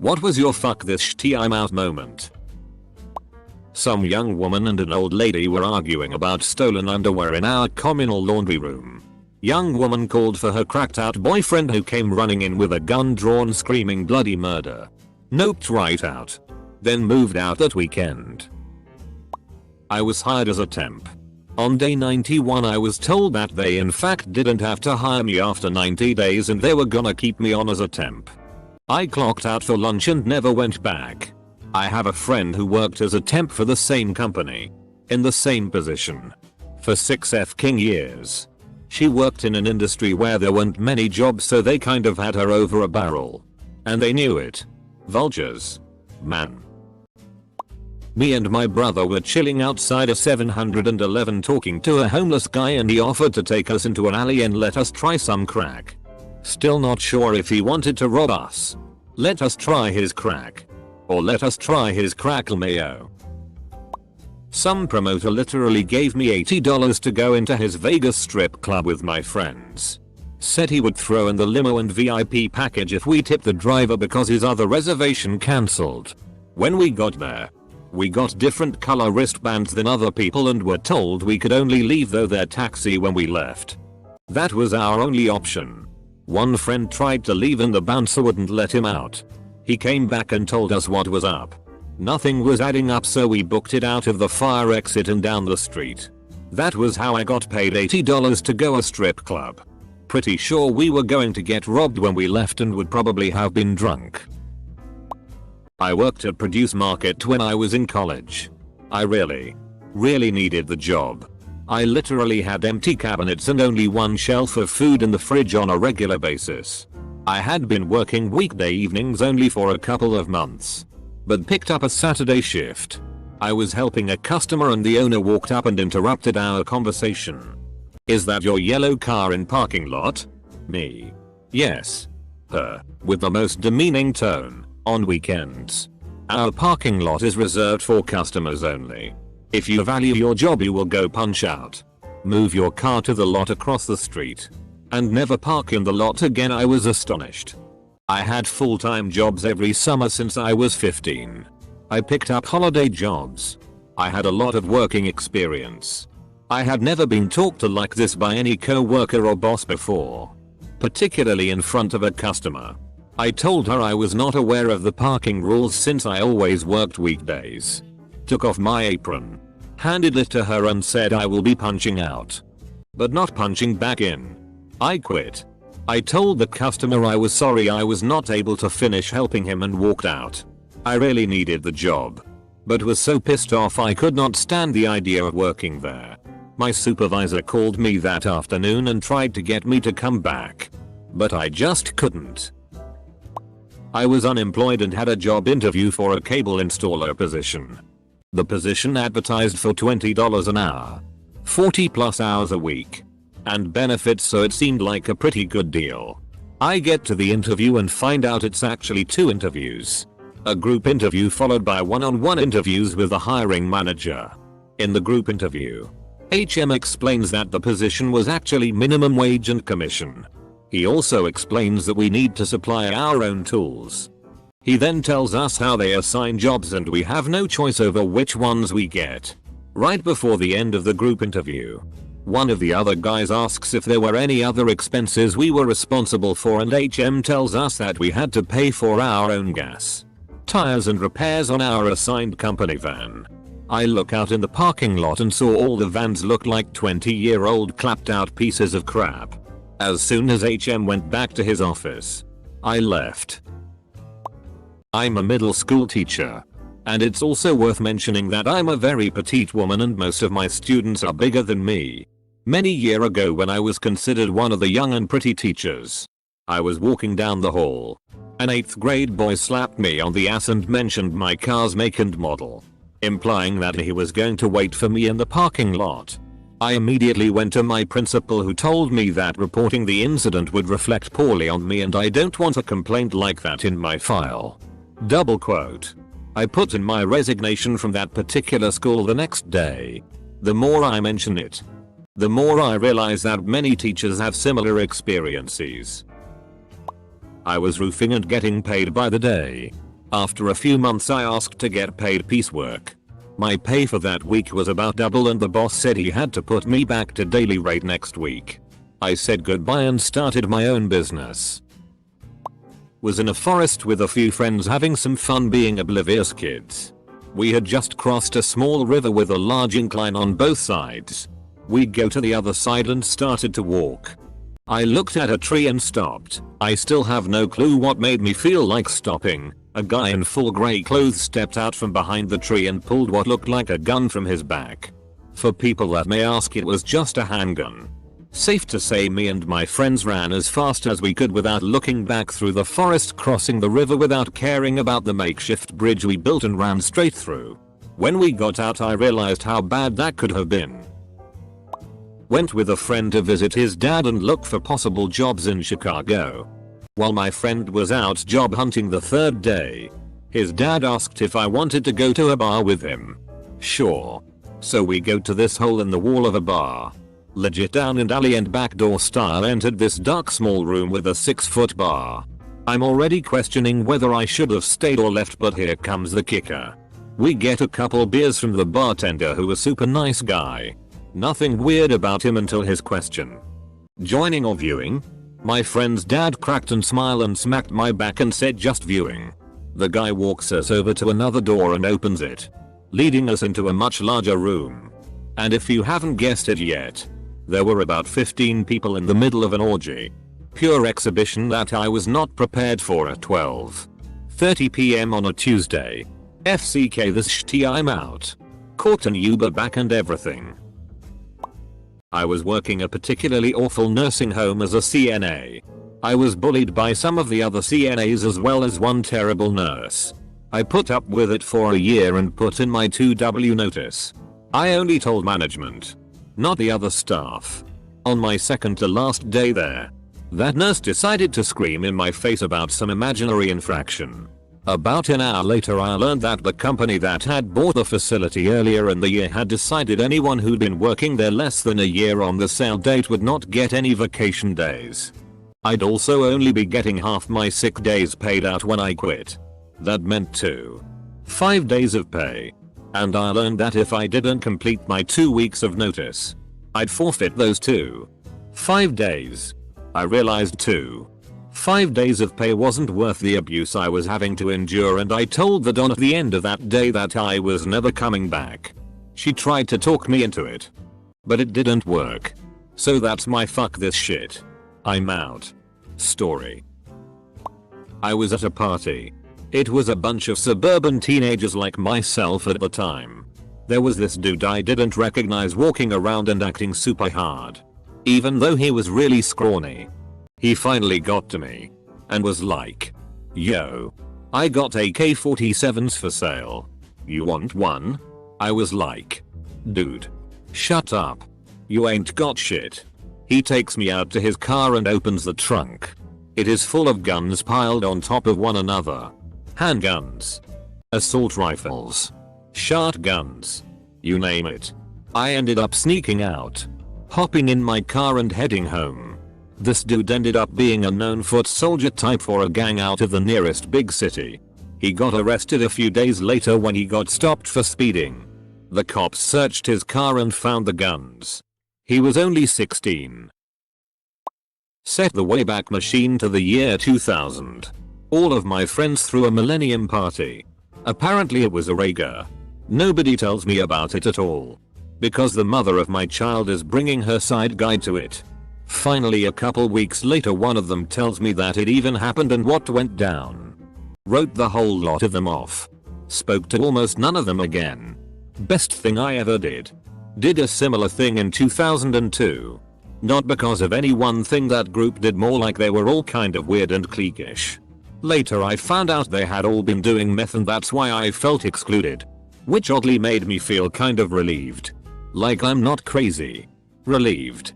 What was your fuck this shitty I'm out moment? Some young woman and an old lady were arguing about stolen underwear in our communal laundry room. Young woman called for her cracked out boyfriend who came running in with a gun drawn screaming bloody murder. Noped right out. Then moved out that weekend. I was hired as a temp. On day 91 I was told that they in fact didn't have to hire me after 90 days and they were gonna keep me on as a temp. I clocked out for lunch and never went back. I have a friend who worked as a temp for the same company. In the same position. For 6 years. She worked in an industry where there weren't many jobs so they kind of had her over a barrel. And they knew it. Vultures. Man. Me and my brother were chilling outside a 711 talking to a homeless guy and he offered to take us into an alley and let us try some crack. Still not sure if he wanted to rob us. Let us try his crack. Or let us try his crackle mayo. Some promoter literally gave me $80 to go into his Vegas strip club with my friends. Said he would throw in the limo and VIP package if we tipped the driver because his other reservation cancelled. When we got there, we got different color wristbands than other people and were told we could only leave their taxi when we left. That was our only option. One friend tried to leave and the bouncer wouldn't let him out. He came back and told us what was up. Nothing was adding up so we booked it out of the fire exit and down the street. That was how I got paid $80 to go a strip club. Pretty sure we were going to get robbed when we left and would probably have been drunk. I worked at Produce Market when I was in college. I really needed the job. I literally had empty cabinets and only one shelf of food in the fridge on a regular basis. I had been working weekday evenings only for a couple of months, but picked up a Saturday shift. I was helping a customer and the owner walked up and interrupted our conversation. "Is that your yellow car in parking lot?" Me. "Yes." Her. With the most demeaning tone. "On weekends. Our parking lot is reserved for customers only. If you value your job you will go punch out. Move your car to the lot across the street. And never park in the lot again." I was astonished. I had full-time jobs every summer since I was 15. I picked up holiday jobs. I had a lot of working experience. I had never been talked to like this by any co-worker or boss before. Particularly in front of a customer. I told her I was not aware of the parking rules since I always worked weekdays. Took off my apron. Handed it to her and said I will be punching out. But not punching back in. I quit. I told the customer I was sorry I was not able to finish helping him and walked out. I really needed the job. But was so pissed off I could not stand the idea of working there. My supervisor called me that afternoon and tried to get me to come back. But I just couldn't. I was unemployed and had a job interview for a cable installer position. The position advertised for $20 an hour. 40 plus hours a week. And benefits, so it seemed like a pretty good deal. I get to the interview and find out it's actually 2 interviews. A group interview followed by one-on-one interviews with the hiring manager. In the group interview, HM explains that the position was actually minimum wage and commission. He also explains that we need to supply our own tools. He then tells us how they assign jobs and we have no choice over which ones we get. Right before the end of the group interview, one of the other guys asks if there were any other expenses we were responsible for and HM tells us that we had to pay for our own gas, tires and repairs on our assigned company van. I look out in the parking lot and saw all the vans looked like 20-year-old clapped out pieces of crap. As soon as HM went back to his office, I left. I'm a middle school teacher. And it's also worth mentioning that I'm a very petite woman and most of my students are bigger than me. Many years ago when I was considered one of the young and pretty teachers, I was walking down the hall. An 8th grade boy slapped me on the ass and mentioned my car's make and model, implying that he was going to wait for me in the parking lot. I immediately went to my principal who told me that reporting the incident would reflect poorly on me and I don't want a complaint like that in my file. Double quote. I put in my resignation from that particular school the next day. The more I mention it, the more I realize that many teachers have similar experiences. I was roofing and getting paid by the day. After a few months I asked to get paid piecework. My pay for that week was about double and the boss said he had to put me back to daily rate next week. I said goodbye and started my own business. Was in a forest with a few friends having some fun being oblivious kids. We had just crossed a small river with a large incline on both sides. We go to the other side and started to walk. I looked at a tree and stopped. I still have no clue what made me feel like stopping. A guy in full grey clothes stepped out from behind the tree and pulled what looked like a gun from his back. For people that may ask, it was just a handgun. Safe to say me and my friends ran as fast as we could without looking back through the forest, crossing the river without caring about the makeshift bridge we built, and ran straight through. When we got out I realized how bad that could have been. Went with a friend to visit his dad and look for possible jobs in Chicago. While my friend was out job hunting the third day, his dad asked if I wanted to go to a bar with him. Sure. So we go to this hole in the wall of a bar. Legit down and alley and backdoor style entered this dark small room with a 6-foot bar. I'm already questioning whether I should have stayed or left, but here comes the kicker. We get a couple beers from the bartender, who was super nice guy. Nothing weird about him until his question. Joining or viewing? My friend's dad cracked and smiled and smacked my back and said just viewing. The guy walks us over to another door and opens it, leading us into a much larger room. And if you haven't guessed it yet, there were about 15 people in the middle of an orgy. Pure exhibition that I was not prepared for at 12:30 PM on a Tuesday. FCK this shitty, I'm out. Caught an Uber back and everything. I was working a particularly awful nursing home as a CNA. I was bullied by some of the other CNAs as well as one terrible nurse. I put up with it for a year and put in my 2W notice. I only told management, not the other staff. On my second to last day there, that nurse decided to scream in my face about some imaginary infraction. About an hour later I learned that the company that had bought the facility earlier in the year had decided anyone who'd been working there less than a year on the sale date would not get any vacation days. I'd also only be getting half my sick days paid out when I quit. That meant 5 days of pay. And I learned that if I didn't complete my 2 weeks of notice, I'd forfeit those 5 days. I realized 5 days of pay wasn't worth the abuse I was having to endure, and I told the Don at the end of that day that I was never coming back. She tried to talk me into it, but it didn't work. So that's my fuck this shit, I'm out story. I was at a party. It was a bunch of suburban teenagers like myself at the time. There was this dude I didn't recognize walking around and acting super hard, even though he was really scrawny. He finally got to me and was like, "Yo, I got AK-47s for sale. You want one?" I was like, "Dude, shut up. You ain't got shit." He takes me out to his car and opens the trunk. It is full of guns piled on top of one another. Handguns, assault rifles, shotguns, you name it. I ended up sneaking out, hopping in my car and heading home. This dude ended up being a known foot soldier type for a gang out of the nearest big city. He got arrested a few days later when he got stopped for speeding. The cops searched his car and found the guns. He was only 16. Set the Wayback Machine to the year 2000. All of my friends threw a millennium party. Apparently it was a rager. Nobody tells me about it at all, because the mother of my child is bringing her side guide to it. Finally, a couple weeks later, one of them tells me that it even happened and what went down. Wrote the whole lot of them off. Spoke to almost none of them again. Best thing I ever did. Did a similar thing in 2002. Not because of any one thing that group did, more like they were all kind of weird and cliquish. Later I found out they had all been doing meth, and that's why I felt excluded. Which oddly made me feel kind of relieved. Like I'm not crazy. Relieved.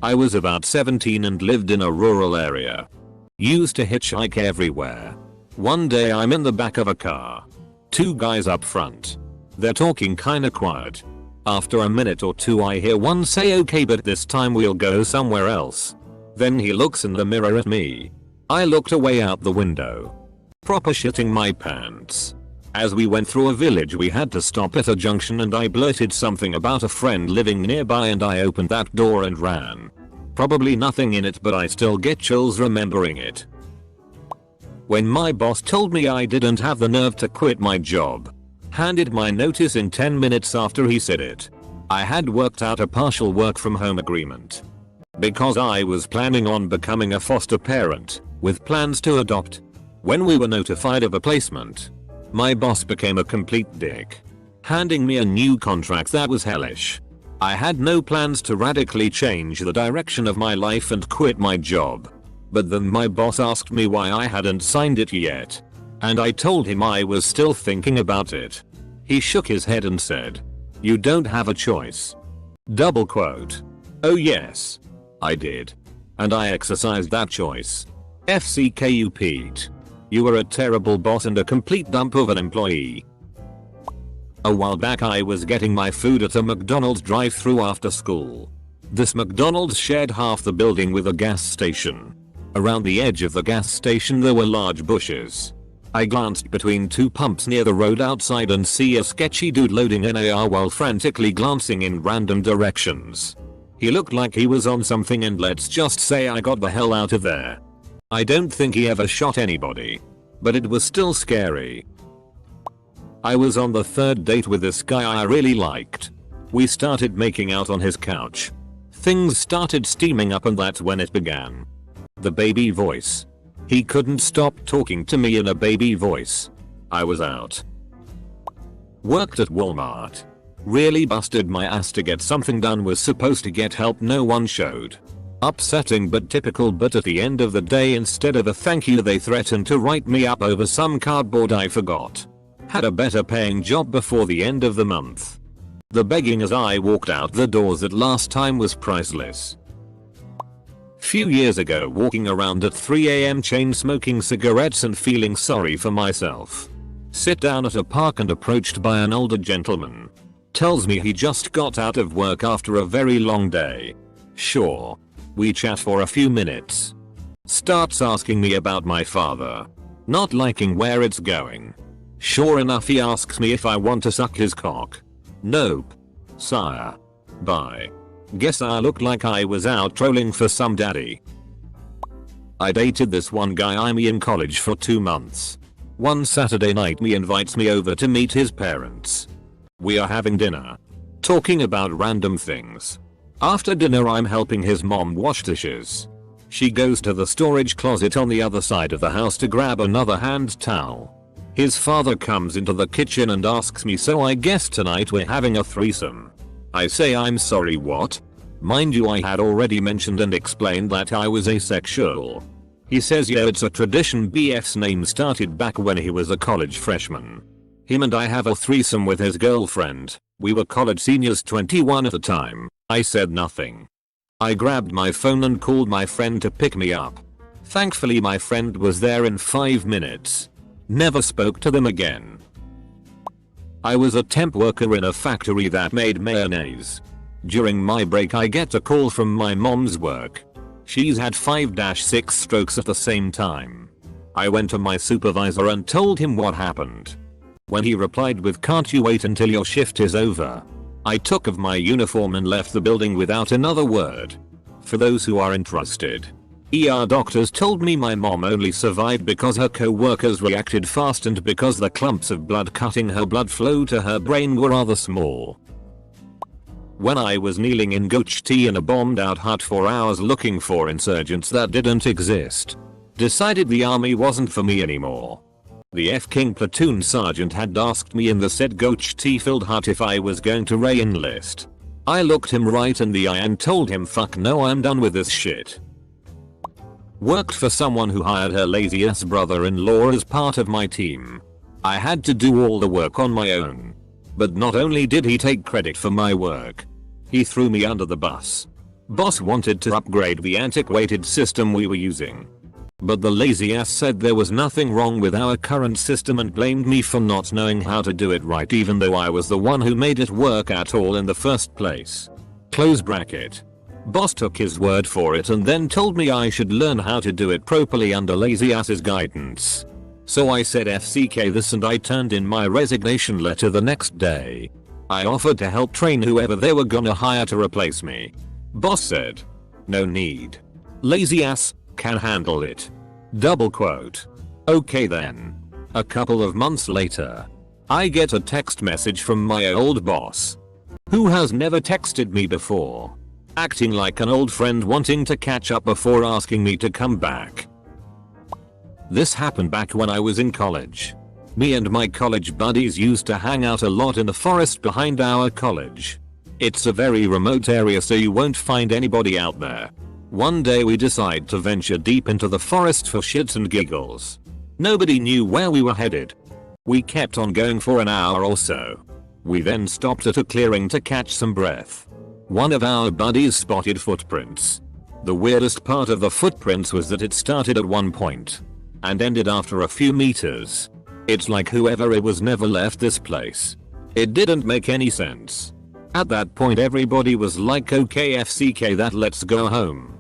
I was about 17 and lived in a rural area. Used to hitchhike everywhere. One day I'm in the back of a car. 2 guys up front. They're talking kinda quiet. After a minute or 2 I hear one say, "Okay, but this time we'll go somewhere else." Then he looks in the mirror at me. I looked away out the window. Proper shitting my pants. As we went through a village we had to stop at a junction and I blurted something about a friend living nearby and I opened that door and ran. Probably nothing in it but I still get chills remembering it. When my boss told me I didn't have the nerve to quit my job. Handed my notice in 10 minutes after he said it. I had worked out a partial work from home agreement. Because I was planning on becoming a foster parent, with plans to adopt. When we were notified of a placement, my boss became a complete dick. Handing me a new contract that was hellish. I had no plans to radically change the direction of my life and quit my job. But then my boss asked me why I hadn't signed it yet. And I told him I was still thinking about it. He shook his head and said, "You don't have a choice." Double quote. Oh yes. I did. And I exercised that choice. FCKU Pete. You were a terrible boss and a complete dump of an employee. A while back I was getting my food at a McDonald's drive-thru after school. This McDonald's shared half the building with a gas station. Around the edge of the gas station there were large bushes. I glanced between two pumps near the road outside and see a sketchy dude loading an AR while frantically glancing in random directions. He looked like he was on something and let's just say I got the hell out of there. I don't think he ever shot anybody. But it was still scary. I was on the third date with this guy I really liked. We started making out on his couch. Things started steaming up and that's when it began. The baby voice. He couldn't stop talking to me in a baby voice. I was out. Worked at Walmart. Really busted my ass to get something done, was supposed to get help, no one showed. Upsetting but typical, but at the end of the day instead of a thank you they threatened to write me up over some cardboard I forgot. Had a better paying job before the end of the month. The begging as I walked out the doors that last time was priceless. Few years ago, walking around at 3 AM chain smoking cigarettes and feeling sorry for myself. Sit down at a park and approached by an older gentleman. Tells me he just got out of work after a very long day. Sure. We chat for a few minutes. Starts asking me about my father. Not liking where it's going. Sure enough he asks me if I want to suck his cock. Nope. Sire. Bye. Guess I looked like I was out trolling for some daddy. I dated this one guy I'm in college for 2 months. One Saturday night he invites me over to meet his parents. We are having dinner. Talking about random things. After dinner I'm helping his mom wash dishes. She goes to the storage closet on the other side of the house to grab another hand towel. His father comes into the kitchen and asks me, so I guess tonight we're having a threesome. I say I'm sorry, what? Mind you, I had already mentioned and explained that I was asexual. He says yeah, it's a tradition. BF's name started back when he was a college freshman. Him and I have a threesome with his girlfriend. We were college seniors, 21 at the time. I said nothing. I grabbed my phone and called my friend to pick me up. Thankfully my friend was there in 5 minutes. Never spoke to them again. I was a temp worker in a factory that made mayonnaise. During my break I get a call from my mom's work. She's had 5-6 strokes at the same time. I went to my supervisor and told him what happened. When he replied with, "Can't you wait until your shift is over?" I took off my uniform and left the building without another word. For those who are interested, ER doctors told me my mom only survived because her co-workers reacted fast and because the clumps of blood cutting her blood flow to her brain were rather small. When I was kneeling in goch tea in a bombed out hut for hours looking for insurgents that didn't exist, decided the army wasn't for me anymore. The F-King platoon sergeant had asked me in the said goch tea filled hut if I was going to re-enlist. I looked him right in the eye and told him, fuck no, I'm done with this shit. Worked for someone who hired her lazy ass brother-in-law as part of my team. I had to do all the work on my own. But not only did he take credit for my work, he threw me under the bus. Boss wanted to upgrade the antiquated system we were using. But the lazy ass said there was nothing wrong with our current system and blamed me for not knowing how to do it right, even though I was the one who made it work at all in the first place. Close bracket. Boss took his word for it and then told me I should learn how to do it properly under lazy ass's guidance. So I said FCK this and I turned in my resignation letter the next day. I offered to help train whoever they were gonna hire to replace me. Boss said, no need. Lazy ass, can handle it. Double quote. Okay then. A couple of months later, I get a text message from my old boss, who has never texted me before, acting like an old friend wanting to catch up before asking me to come back. This happened back when I was in college. Me and my college buddies used to hang out a lot in the forest behind our college. It's a very remote area so you won't find anybody out there. One day we decide to venture deep into the forest for shits and giggles. Nobody knew where we were headed. We kept on going for an hour or so. We then stopped at a clearing to catch some breath. One of our buddies spotted footprints. The weirdest part of the footprints was that it started at one point and ended after a few meters. It's like whoever it was never left this place. It didn't make any sense. At that point everybody was like, okay FCK that, let's go home.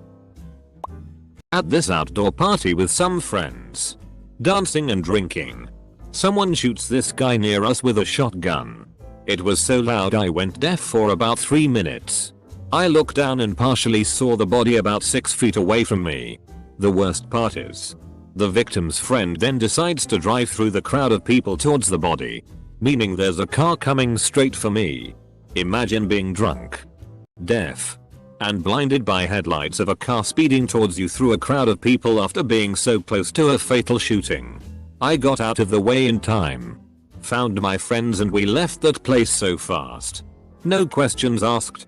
At this outdoor party with some friends, dancing and drinking, someone shoots this guy near us with a shotgun. It was so loud I went deaf for about 3 minutes. I looked down and partially saw the body about 6 feet away from me. The worst part is, the victim's friend then decides to drive through the crowd of people towards the body, meaning there's a car coming straight for me. Imagine being drunk, deaf, and blinded by headlights of a car speeding towards you through a crowd of people after being so close to a fatal shooting. I got out of the way in time, found my friends and we left that place so fast. No questions asked.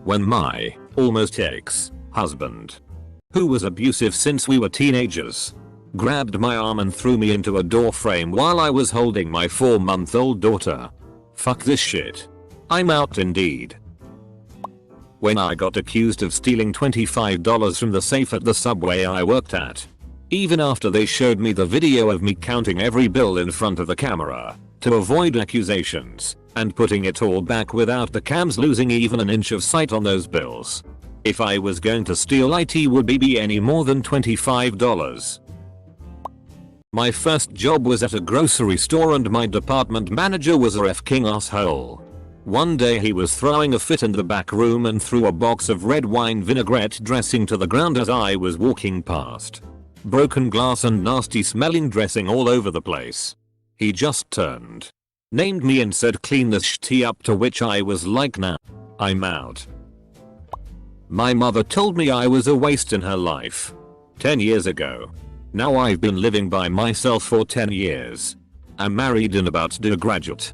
When my almost ex-husband, who was abusive since we were teenagers, grabbed my arm and threw me into a door frame while I was holding my 4-month-old daughter. Fuck this shit. I'm out indeed. When I got accused of stealing $25 from the safe at the subway I worked at, even after they showed me the video of me counting every bill in front of the camera to avoid accusations and putting it all back without the cams losing even an inch of sight on those bills. If I was going to steal, it would be any more than $25. My first job was at a grocery store and my department manager was a f***ing asshole. One day he was throwing a fit in the back room and threw a box of red wine vinaigrette dressing to the ground as I was walking past. Broken glass and nasty smelling dressing all over the place. He just turned, named me and said clean this shit up, to which I was like nah, I'm out. My mother told me I was a waste in her life 10 years ago. Now I've been living by myself for 10 years. I'm married and about to graduate.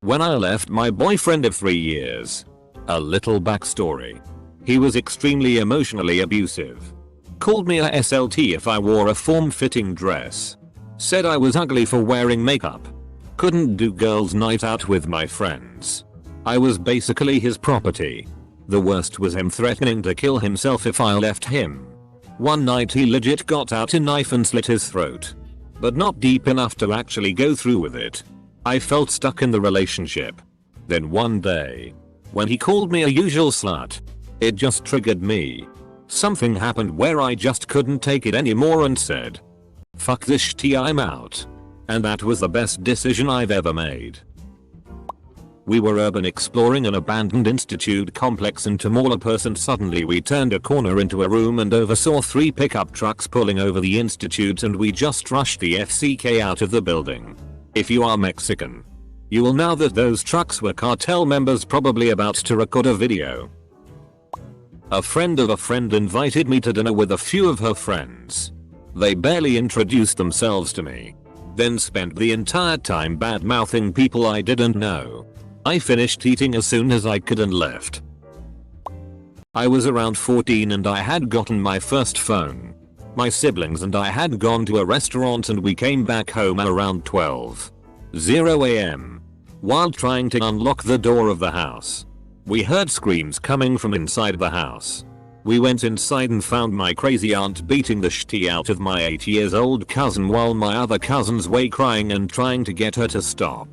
When I left my boyfriend of 3 years. A little backstory. He was extremely emotionally abusive. Called me a SLT if I wore a form-fitting dress. Said I was ugly for wearing makeup. Couldn't do girls' night out with my friends. I was basically his property. The worst was him threatening to kill himself if I left him. One night he legit got out a knife and slit his throat. But not deep enough to actually go through with it. I felt stuck in the relationship. Then one day, when he called me a usual slut, it just triggered me. Something happened where I just couldn't take it anymore and said, fuck this shit, I'm out. And that was the best decision I've ever made. We were urban exploring an abandoned institute complex and to maul a person. Suddenly we turned a corner into a room and oversaw 3 pickup trucks pulling over the institute and we just rushed the FCK out of the building. If you are Mexican, you will know that those trucks were cartel members probably about to record a video. A friend of a friend invited me to dinner with a few of her friends. They barely introduced themselves to me, then spent the entire time bad-mouthing people I didn't know. I finished eating as soon as I could and left. I was around 14 and I had gotten my first phone. My siblings and I had gone to a restaurant and we came back home at around 12:00 am. While trying to unlock the door of the house, we heard screams coming from inside the house. We went inside and found my crazy aunt beating the shit out of my 8-year-old cousin while my other cousins were crying and trying to get her to stop.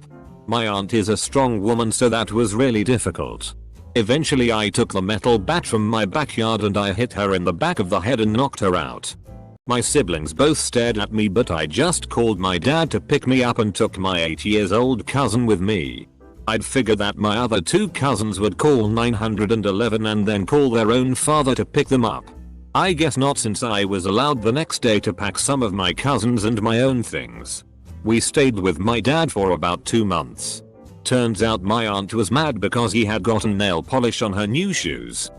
My aunt is a strong woman, so that was really difficult. Eventually I took the metal bat from my backyard and I hit her in the back of the head and knocked her out. My siblings both stared at me, but I just called my dad to pick me up and took my 8-year-old cousin with me. I'd figured that my other 2 cousins would call 911 and then call their own father to pick them up. I guess not, since I was allowed the next day to pack some of my cousins and my own things. We stayed with my dad for about 2 months. Turns out my aunt was mad because he had gotten nail polish on her new shoes.